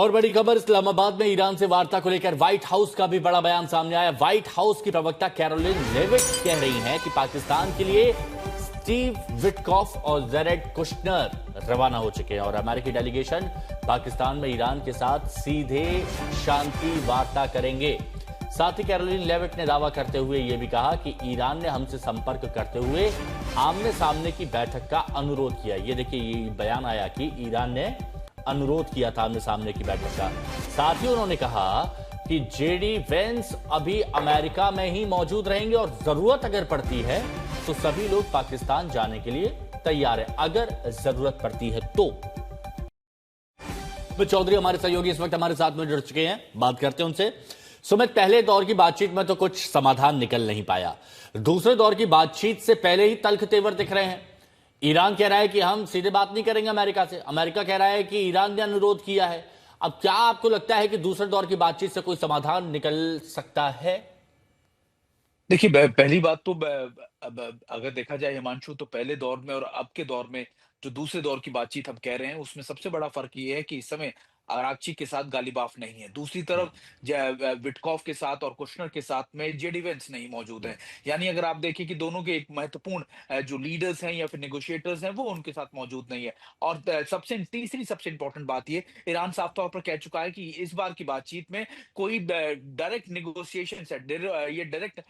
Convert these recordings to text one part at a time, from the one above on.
और बड़ी खबर, इस्लामाबाद में ईरान से वार्ता को लेकर व्हाइट हाउस का भी बड़ा बयान सामने आया। व्हाइट हाउस की प्रवक्ता कैरोलिन लेविट कह रही हैं कि पाकिस्तान के लिए स्टीव विटकॉफ और जेरेड कुश्नर रवाना हो चुके हैं और अमेरिकी डेलीगेशन पाकिस्तान में ईरान के साथ सीधे शांति वार्ता करेंगे। साथ ही कैरोलिन लेविट ने दावा करते हुए यह भी कहा कि ईरान ने हमसे संपर्क करते हुए आमने सामने की बैठक का अनुरोध किया। ये देखिए, ये बयान आया कि ईरान ने अनुरोध किया था आमने सामने की बैठक का। साथ ही उन्होंने कहा कि जेडी वेंस अभी अमेरिका में ही मौजूद रहेंगे और जरूरत अगर पड़ती है तो सभी लोग पाकिस्तान जाने के लिए तैयार है, अगर जरूरत पड़ती है तो। चौधरी हमारे सहयोगी इस वक्त हमारे साथ में जुड़ चुके हैं, बात करते हैं उनसे। सुमित, पहले दौर की बातचीत में तो कुछ समाधान निकल नहीं पाया, दूसरे दौर की बातचीत से पहले ही तल्ख तेवर दिख रहे हैं। ईरान कह रहा है कि हम सीधे बात नहीं करेंगे अमेरिका से, अमेरिका कह रहा है कि ईरान ने अनुरोध किया है। अब क्या आपको लगता है कि दूसरे दौर की बातचीत से कोई समाधान निकल सकता है? देखिए, पहली बात तो अब अगर देखा जाए हिमांशु, तो पहले दौर में और अब के दौर में जो दूसरे दौर की बातचीत हम कह रहे हैं, उसमें सबसे बड़ा फ़र्क ये है कि इस समय आरागची के साथ गालिबाफ नहीं है। दूसरी तरफ विटकॉफ के साथ और कुशनर के साथ में जेडी वेंस नहीं मौजूद हैं। यानी अगर आप देखें कि दोनों के एक महत्वपूर्ण जो लीडर्स हैं या फिर नेगोशिएटर्स हैं, वो उनके साथ मौजूद नहीं है। और तीसरी सबसे इम्पोर्टेंट बात ये, ईरान साफ तौर पर कह चुका है कि इस बार की बातचीत में कोई डायरेक्ट नेगोशिएशन है, ये डायरेक्ट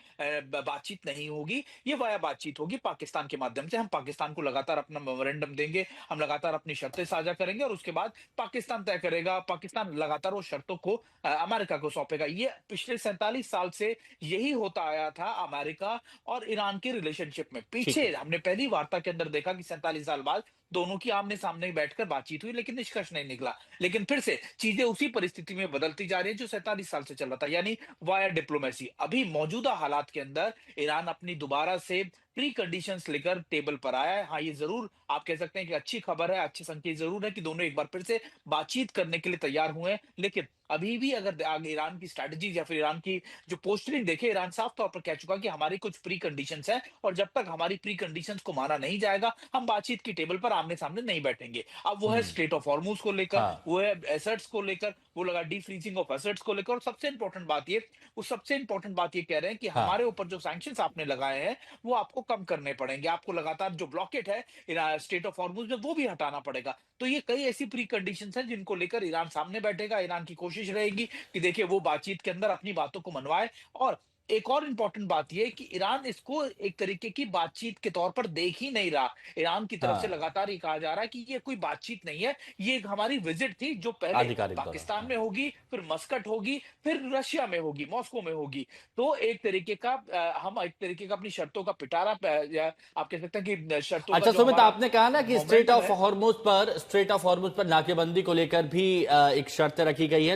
बातचीत नहीं होगी, ये वाया बातचीत होगी पाकिस्तान के माध्यम से। हम पाकिस्तान को लगातार अपना मेमोरेंडम देंगे, हम लगातार अपनी शर्तें साझा करेंगे और उसके बाद पाकिस्तान तय करेगा, पाकिस्तान लगातार वो शर्तों को अमेरिका को सौंपेगा। ये पिछले 47 साल से यही होता आया था अमेरिका और ईरान के रिलेशनशिप में। ठीक पीछे है। हमने पहली वार्ता के अंदर देखा कि 47 साल बाद दोनों की आमने सामने बैठकर बातचीत हुई, लेकिन निष्कर्ष नहीं निकला। लेकिन फिर से चीजें उसी परिस्थिति में बदलती जा रही है जो 47 साल से चल रहा था, यानी वाया डिप्लोमेसी। अभी मौजूदा हालात के अंदर ईरान अपनी दोबारा से प्री कंडीशंस लेकर टेबल पर आया है। हाँ, ये जरूर आप कह सकते हैं कि अच्छी खबर है, अच्छे संकेत जरूर है कि दोनों एक बार फिर से बातचीत करने के लिए तैयार हुए हैं। लेकिन अभी भी अगर आगे ईरान की स्ट्रैटेजी या फिर ईरान की जो पोस्टरिंग देखे, ईरान साफ तौर पर कह चुका कि हमारी कुछ प्री कंडीशंस हैं और जब तक हमारी प्री कंडीशंस को माना नहीं जाएगा, हम बातचीत की टेबल पर आमने सामने नहीं बैठेंगे। अब वो है स्ट्रेट ऑफ हॉर्मुज को लेकर, हाँ। वो है एसेट्स को लेकर, वो लगा डी फ्रीजिंग ऑफ एसेट्स को लेकर, और सबसे इंपॉर्टेंट बात ये, वो सबसे इंपॉर्टेंट बात ये कह रहे हैं कि हाँ। हमारे ऊपर जो सैंक्शंस आपने लगाए हैं वो आपको कम करने पड़ेंगे, आपको लगातार जो ब्लॉकेट है स्टेट ऑफ हॉर्मुज में वो भी हटाना पड़ेगा। तो ये कई ऐसी प्री कंडीशंस हैं जिनको लेकर ईरान सामने बैठेगा। ईरान की कोशिश रहेगी कि देखिए वो बातचीत के अंदर अपनी बातों को मनवाए। और एक और इंपॉर्टेंट बात ये है कि ईरान इसको एक तरीके की बातचीत के तौर पर देख ही नहीं रहा। ईरान की तरफ से हाँ। लगातार ये कहा जा रहा है कि ये कोई बातचीत नहीं है, ये एक हमारी विजिट थी जो पहले आधिकारिक दौरा। पाकिस्तान हाँ। में होगी, फिर मस्कट होगी, फिर रशिया में होगी, मॉस्को में होगी। तो एक तरीके का हम एक तरीके का अपनी शर्तों का पिटारा या आप कह सकते हैं कि शर्तों का अच्छा जो सुमित, हमारा आपने कहा ना कि मोमेंटम है। स्ट्रेट ऑफ हॉर्मुज पर नाकेबंदी को लेकर भी एक शर्त रखी गई है।